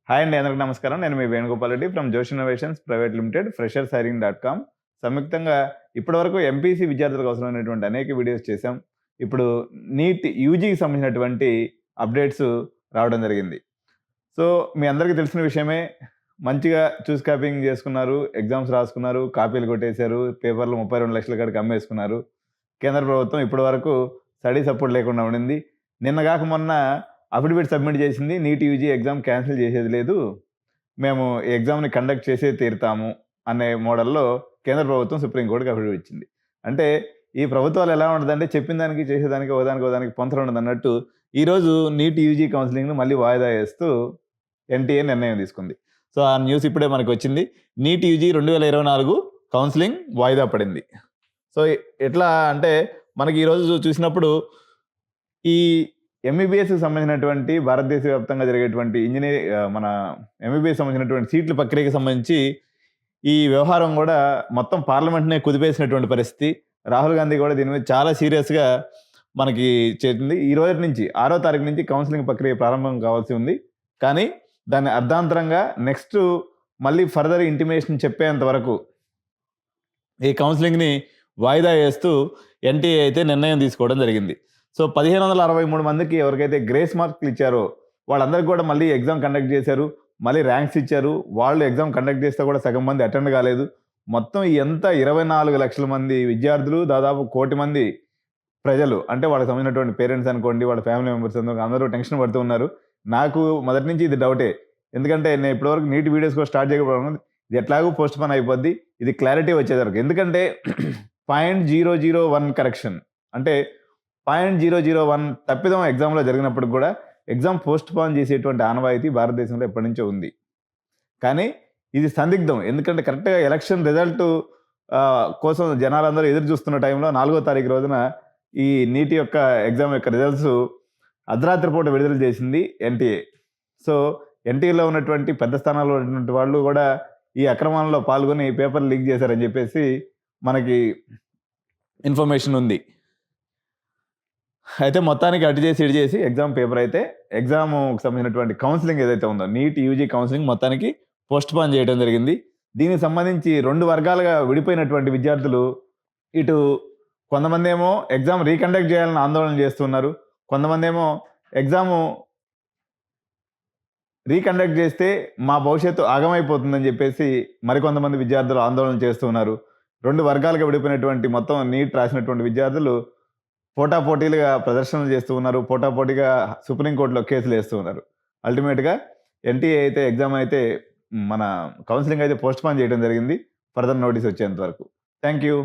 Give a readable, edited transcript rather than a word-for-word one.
Hi అండి, అందరికి నమస్కారం. నేను మీ వేణుగోపాల్ రెడ్డి ఫ్రమ్ జోష్ innovations private limited, freshers hiring.com. సంయుక్తంగా ఇప్పటివరకు ఎంపీసీ విద్యార్థులకు అవసరమైనటువంటి అనేక వీడియోస్ చేశాం. ఇప్పుడు నీట్ యూజీకి సంబంధించినటువంటి అప్డేట్స్ రావడం జరిగింది. సో మీ అందరికీ తెలిసిన విషయమే, మంచిగా చూస్ కాపీయింగ్ చేసుకున్నారు, ఎగ్జామ్స్ రాసుకున్నారు, కాపీలు కొట్టేశారు, పేపర్లు 32 లక్షల కాడికి అమ్మేసుకున్నారు. కేంద్ర ప్రభుత్వం ఇప్పటివరకు స్టడీ సపోర్ట్ లేకుండా ఉండింది. నిన్న కాక మొన్న అఫిడవిట్ సబ్మిట్ చేసింది, నీట్ యూజీ ఎగ్జామ్ క్యాన్సిల్ చేసేది లేదు, మేము ఈ ఎగ్జామ్ని కండక్ట్ చేసే తీరుతాము అనే మోడల్లో కేంద్ర ప్రభుత్వం సుప్రీంకోర్టుకి అఫిడవిట్ ఇచ్చింది. అంటే ఈ ప్రభుత్వాలు ఎలా ఉంటుందంటే, చెప్పిన దానికి చేసేదానికి ఒకదానికి పొంతన ఉండదు అన్నట్టు ఈరోజు నీట్ యూజీ కౌన్సిలింగ్ను మళ్ళీ వాయిదా వేస్తూ ఎన్టీఏ నిర్ణయం తీసుకుంది. సో ఆ న్యూస్ ఇప్పుడే మనకు వచ్చింది. నీట్ యూజీ 2024 కౌన్సిలింగ్ వాయిదా పడింది. సో ఎట్లా అంటే, మనకి ఈరోజు చూసినప్పుడు ఈ ఎంబీబీఎస్కి సంబంధించినటువంటి భారతదేశ వ్యాప్తంగా జరిగేటువంటి మన ఎంబీబీఎస్ సంబంధించినటువంటి సీట్ల ప్రక్రియకి సంబంధించి ఈ వ్యవహారం కూడా మొత్తం పార్లమెంట్నే కుదిపేసినటువంటి పరిస్థితి. రాహుల్ గాంధీ కూడా దీని మీద చాలా సీరియస్గా మనకి చేసింది. ఈ రోజు నుంచి 6వ తారీఖు నుంచి కౌన్సిలింగ్ ప్రక్రియ ప్రారంభం కావాల్సి ఉంది. కానీ దాన్ని అర్ధాంతరంగా నెక్స్ట్ మళ్ళీ ఫర్దర్ ఇంటిమేషన్ చెప్పేంత వరకు ఈ కౌన్సిలింగ్ని వాయిదా వేస్తూ ఎన్టీఏ అయితే నిర్ణయం తీసుకోవడం జరిగింది. సో 1563 మందికి ఎవరికైతే గ్రేస్ మార్క్లు ఇచ్చారో వాళ్ళందరికీ కూడా మళ్ళీ ఎగ్జామ్ కండక్ట్ చేశారు, మళ్ళీ ర్యాంక్స్ ఇచ్చారు. వాళ్ళు ఎగ్జామ్ కండక్ట్ చేస్తే కూడా సగం మంది అటెండ్ కాలేదు. మొత్తం ఎంత 24 లక్షల మంది విద్యార్థులు, దాదాపు 1 కోటి మంది ప్రజలు, అంటే వాళ్ళకి సంబంధించినటువంటి పేరెంట్స్ అనుకోండి, వాళ్ళ ఫ్యామిలీ మెంబర్స్ అందరూ టెన్షన్ పడుతూ ఉన్నారు. నాకు మొదటి నుంచి ఇది డౌటే, ఎందుకంటే నేను ఇప్పటివరకు నీట్ వీడియోస్ కూడా స్టార్ట్ చేయకపోవడం, ఇది ఎట్లాగూ పోస్ట్ పోన్ అయిపోద్ది, ఇది క్లారిటీ వచ్చేసరికి. ఎందుకంటే 0.001 కరెక్షన్, అంటే 0.001 తప్పిదం ఎగ్జామ్లో జరిగినప్పుడు కూడా ఎగ్జామ్ పోస్ట్ పోన్ చేసేటువంటి ఆనవాయితీ భారతదేశంలో ఎప్పటి నుంచో ఉంది. కానీ ఇది సందిగ్ధం, ఎందుకంటే కరెక్ట్గా ఎలక్షన్ రిజల్ట్ కోసం జనాలందరూ ఎదురు చూస్తున్న టైంలో 4వ తారీఖు రోజున ఈ నీట్ యొక్క ఎగ్జామ్ యొక్క రిజల్ట్స్ అర్ధరాత్రి పూట విడుదల చేసింది ఎన్టీఏ. సో ఎన్టీఏలో ఉన్నటువంటి పెద్ద స్థానాల్లో ఉన్నటువంటి వాళ్ళు కూడా ఈ అక్రమాలలో పాల్గొని పేపర్ లీక్ చేశారని చెప్పేసి మనకి ఇన్ఫర్మేషన్ ఉంది. అయితే మొత్తానికి అటు చేసి ఇటు చేసి ఎగ్జామ్ పేపర్ అయితే ఎగ్జామ్కి సంబంధించినటువంటి కౌన్సిలింగ్ ఏదైతే ఉందో నీట్ యూజీ కౌన్సిలింగ్ మొత్తానికి పోస్ట్ పోన్ చేయడం జరిగింది. దీనికి సంబంధించి 2 వర్గాలుగా విడిపోయినటువంటి విద్యార్థులు, ఇటు కొంతమంది ఏమో ఎగ్జామ్ రీకండక్ట్ చేయాలని ఆందోళన చేస్తున్నారు, కొంతమంది ఏమో ఎగ్జాము రీకండక్ట్ చేస్తే మా భవిష్యత్తు ఆగమైపోతుందని చెప్పేసి మరికొంతమంది విద్యార్థులు ఆందోళన చేస్తున్నారు. 2 వర్గాలుగా విడిపోయినటువంటి మొత్తం నీట్ రాసినటువంటి విద్యార్థులు పోటాపోటీలుగా ప్రదర్శనలు చేస్తూ ఉన్నారు, పోటాపోటీగా సుప్రీంకోర్టులో కేసులు వేస్తూ ఉన్నారు. అల్టిమేట్గా ఎన్టీఏ అయితే ఎగ్జామ్ అయితే మన కౌన్సిలింగ్ అయితే పోస్ట్ పోన్ చేయడం జరిగింది, ఫర్దర్ నోటీస్ వచ్చేంత వరకు. Thank you.